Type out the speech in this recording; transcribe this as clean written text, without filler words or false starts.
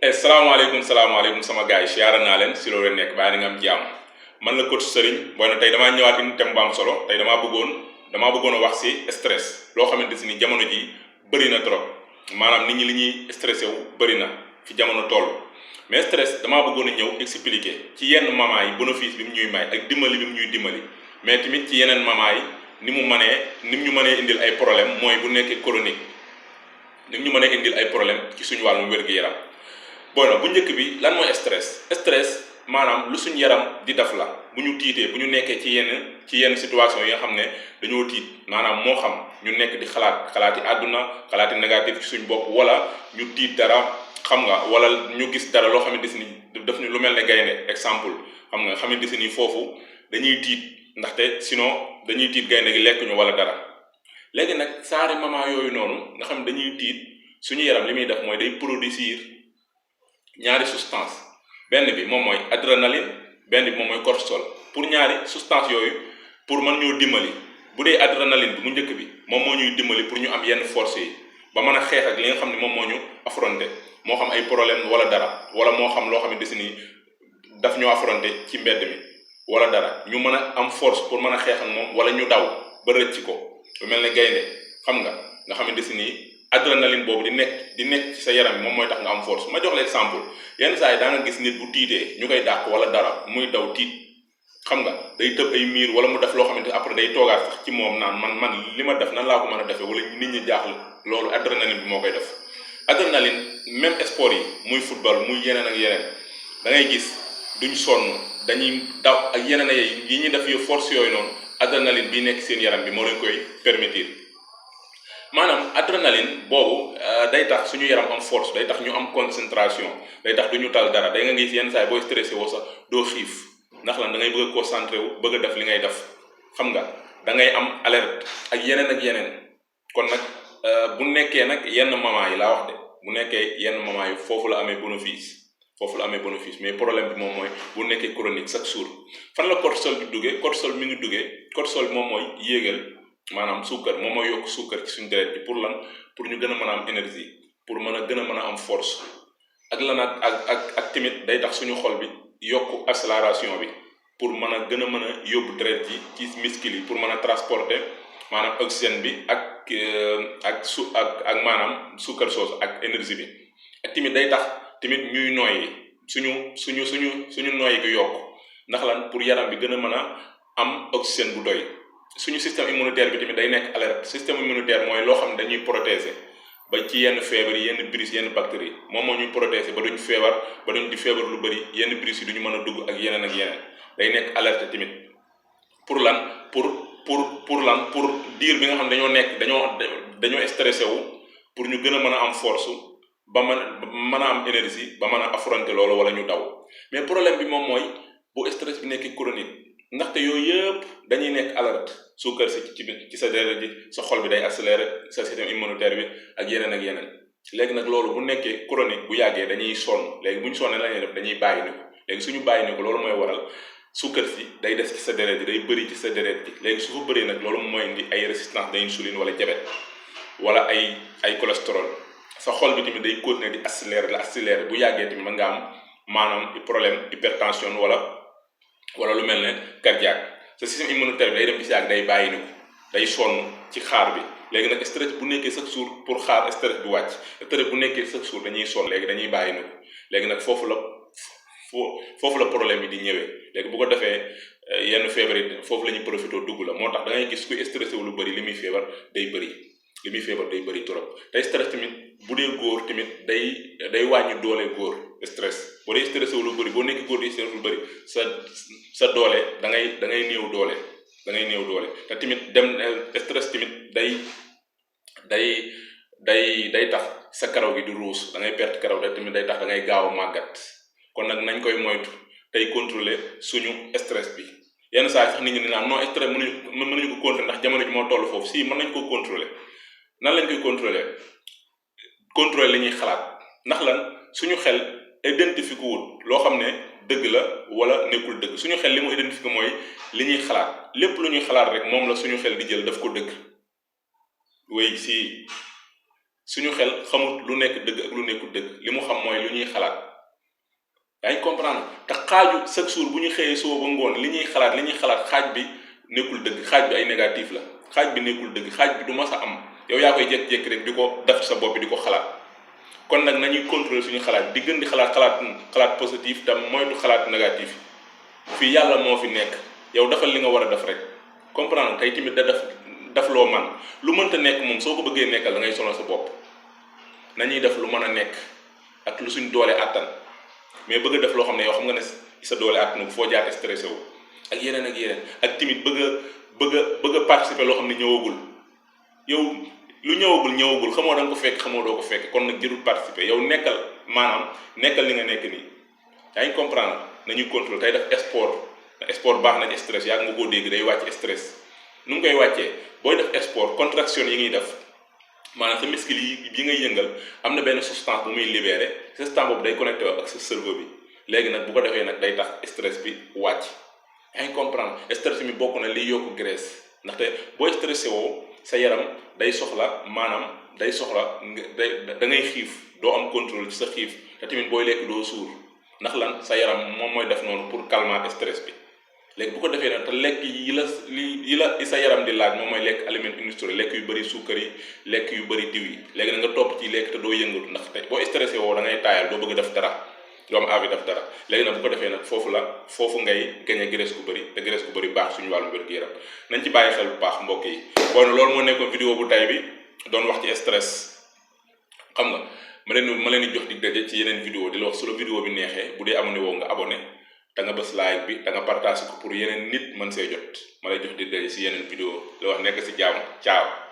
salaamaaleykum sama gars yi siyaara naa leen si loolu nekk bàyyi na nga am jàmm man la coach Serigne booy na tey damaa ñëwaat indi thème bu am solo tey damaa bëggoon a wax si stress loo xamante si ni jamono ji bëri na trop maanaam nit ñi li ñuy stressé wu bëri na fi jamono toll mais stress damaa bëggoon a ñëw expliquer ci yenn moment yi bénéfice bi mu ñuy may ak dimbali bi mu ñuy dimbali mais tamit ci yeneen moment yi ni mu ñu mënee indil ay problème mooy bu nekkee chronique ni mu ñu mënee indil ay problème ci suñu wàllum wér-gu-yaram. bon bu njëkk bi lan mooy stress maanaam lu suñu yaram di def la bu ñu tiitee bu ñu nekkee ci yenn situation yi nga xam ne dañoo tiit maanaam moo xam ñu nekk di xalaati àdduna xalaati négatif ci suñu bopp wala ñu tiit dara xam nga wala ñu gis dara loo xamante ni daf ñu lu mel ne gaynde exemple xam nga xamante ni foofu dañuy tiit ndaxte sinon dañuy tiit gaynde gi lekk ñu wala dara léegi nag saari moment yooyu noonu nga xam ne dañuy tiit suñu yaram li muy def mooy day produire ñaari substance benn bi moom mooy adrénaline benn bi moom mooy cortisol pour ñaari substance yooyu pour mën ñoo dimbali bu dee adrénaline bi mu njëkk bi moom moo ñuy dimbali pour ñu am yenn force yi ba mën a xeex ak li nga xam ne moom moo ñu affronté moo xam ay problème wala dara wala moo xam loo xamante ni daf ñoo affronté ci mbedd mi wala dara ñu mën a am force pour mën a xeex ak moom wala ñu daw ba rëcc ko lu mel ne gaynde xam nga xamante ni adrénaline boobu di nekk ci sa yaram bi moom mooy tax nga am force ma jox la exemple yenn saa yi daa nga gis nit bu tiitee ñu koy dàq wala dara muy daw tiit xam nga day tëb ay miir wala mu def loo xamante après day toogaat sax ci moom naan man li ma def nan laa ko mën a defee wala nit ñi jaaxle loolu adrénaline bi moo koy def. adrénaline même sport yi muy football muy yeneen ak yeneen da ngay gis duñ sonn dañuy daw ak yeneen yi ñuy def force yooyu noonu adrénaline bi nekk seen yaram bi moo leen koy permettre. maanaam adrénaline boobu day tax suñu yaram am force day tax ñu am concentration day tax du ñu tal dara day nga gis yenn saa yi booy stressé woo sax doo xiif ndax lan da ngay bëgg a concentré wu bëgg a def li ngay def xam nga da ngay am alerte ak yeneen kon nag bu nekkee nag yenn moment yi laa wax de bu nekkee yenn moment yi foofu la amee bénéfice mais problème bi moom mooy bu nekkee chronique chaque jour fan la cortisol bi duggee cortisol mi ngi duggee cortisol bi moom mooy yéegal maanaam suukar moom mooy yokk suukar ci suñu deret bi pour lan pour ñu gën a mën a am énergie pour gën a mën a am force ak lan ak tamit day tax suñu xol bi yokk accélération bi pour mën a yóbbu deret ji ci muscle yi pour mën a transporter maanaam oxygène bi ak maanaam suukar soosu ak énergie bi ak tamit day tax tamit ñuy nooyi suñu nooyi gi yokk ndax lan pour yaram bi gën a mën a am oxygène bu doy. suñu système immunitaire bi tamit day nekk alerte système immunitaire mooy loo xam ne dañuy protéger ba ci yenn feebar yi yenn virus yenn bactéries moom moo ñuy protéger ba duñ feebar ba duñ di feebar lu bëri yenn virus yi duñu mën a dugg ak yeneen day nekk alerte tamit pour lan pour diir bi nga xam ne dañoo stressé wu pour ñu gën a mën a am force ba mën a am énergie ba mën a affronter loolu wala ñu daw mais problème bi moom mooy bu stress bi nekk chronique ndaxte yooyu yëpp dañuy nekk alerte suukar si ci sa deret ji sa xol bi day accéléré sa système immunitaire bi ak yeneen léegi nag loolu bu nekkee chronique bu yàggee dañuy sonn léegi bu ñu sonnee la ñuy def dañuy bàyyi ni ko léegi suñu bàyyi ni ko loolu mooy waral suukar si day des ci sa deret ji day bëri ci sa deret ji léegi su fa bëree nag loolu mooy indi ay résistance d'insuline wala diabète wala ay cholestérol sa xol bi tamit day continuer di accéléré bu yàggee tamit mën nga am maanaam problème hypertension wala lu mel ne cardiaque sa système immunitaire bi day dem ci yàgg day bàyyi ni ko day sonn ci xaar bi léegi nag stress bu nekkee chaque jour pour xaar stress bi wàcc stress bu nekkee chaque jour dañuy sonn léegi dañuy bàyyi ni ko léegi nag foofu la problème yi di ñëwee léegi bu ko defee yenn feebar yi foofu la ñuy profité dugg la moo tax da ngay gis kuy stressé wu lu bëri li muy feebar day bëri trop tey stress tamit bu dee góor tamit day wàññi doole góor stress boo dee stressé wu lu bëri boo nekk góor di stress lu bëri sa doole da ngay néew doole te tamit stress tamit day tax sa karaw gi di ruus da ngay perte karaw te tamit day tax da ngay gaaw a màggat kon nag nañ koy moytu tey contrôler suñu stress bi yenn saa sax nit ñi naan non stress mënuñu ko contrôler ndax jamono ji moo toll foofu si mën nañ ko contrôler nan lañ koy contrôler li ñuy xalaat ndax lan suñu xel identifié wul loo xam ne dëgg la wala nekkul dëgg suñu xel li mu identifié mooy li ñuy xalaat lépp lu ñuy xalaat rek moom la suñu xel di jël daf ko dëgg wéy si suñu xel xamut lu nekk dëgg ak lu nekkul dëgg li mu xam mooy lu ñuy xalaat. yaa ngi comprendre te xaaju chaque jour bu ñu xëyee suba ba ngoon li ñuy xalaat xaaj bi nekkul dëgg, xaaj bi ay négatif la, xaaj bi nekkul dëgg, xaaj bi du mas a am. yow yaa koy jékki-jékki rek di ko def sa bopp bi di ko xalaat. kon nag nañuy contrôler suñu xalaat di gën di xalaat positif te moytu xalaat négatif. fii yàlla moo fi nekk, yow defal li nga war a def rek comprendre tey tamit da def loo man. lu mënta nekk moom soo ko bëggee nekkal da ngay sonal sa bopp. nañuy def lu mën a nekk ak lu suñ doole àttan, mais bëgg a def loo xam ne yow xam nga ne sa doole àttan foo jaar stressé wu ak yeneen ak tamit bëgg a participer loo xam ne ñëwagul. yow lu ñëwagul xamoo da nga ko fekk xamoo doo ko fekk, kon nag jërul participer. yow nekkal li nga nekk nii. yaa ngi comprendre nañuy contrôler tey def sport baax na ci stress. yaa nga koo dégg day wàcc stress. nu mu koy wàccee booy def sport contraction yi ngay def maanaam sa muscle yi ngay yëngal am na benn substance bu muy libéré. substance boobu day connecté ak sa cerveau bi. léegi nag bu ko defee nag day tax stress bi wàcc. yaa ngi comprendre stress mi bokk na liy yokk graisse, ndaxte boo stressé woo sa yaram day soxla da ngay xiif, doo am contrôle ci sa xiif, te tamit booy lekk doo suur. ndax lan sa yaram moom mooy def noonu pour calmer stress bi. léegi bu ko defee nag te lekk yi la sa yaram di laaj moom mooy lekk aliment industriel, lekk yu bëri suukar yi, lekk yu bëri diw yi. léegi nag nga topp ci lekk te doo yëngatu, ndax te boo stressé woo da ngay taayal, doo bëgg def dara, doo am envie def dara. léegi nag bu ko defee nag foofu ngay gañe graisse gu bëri, te graisse gu bëri baax suñu wàllu wér-gu-yaram. nañ ci bàyyi xel bu baax mbokk yi. bon loolu moo nekkoon vidéo bu tay bi doon wax ci stress. xam nga ma leen di jox dig daje ci yeneen vidéo di la wax su la vidéo bi neexee bu dee abonné woo nga abonné, da nga bës like bi, da nga partage ko pour yeneen nit mën see jot. ma lay jox dig daje si yeneen vidéo la wax nekk si jàmm. ciao.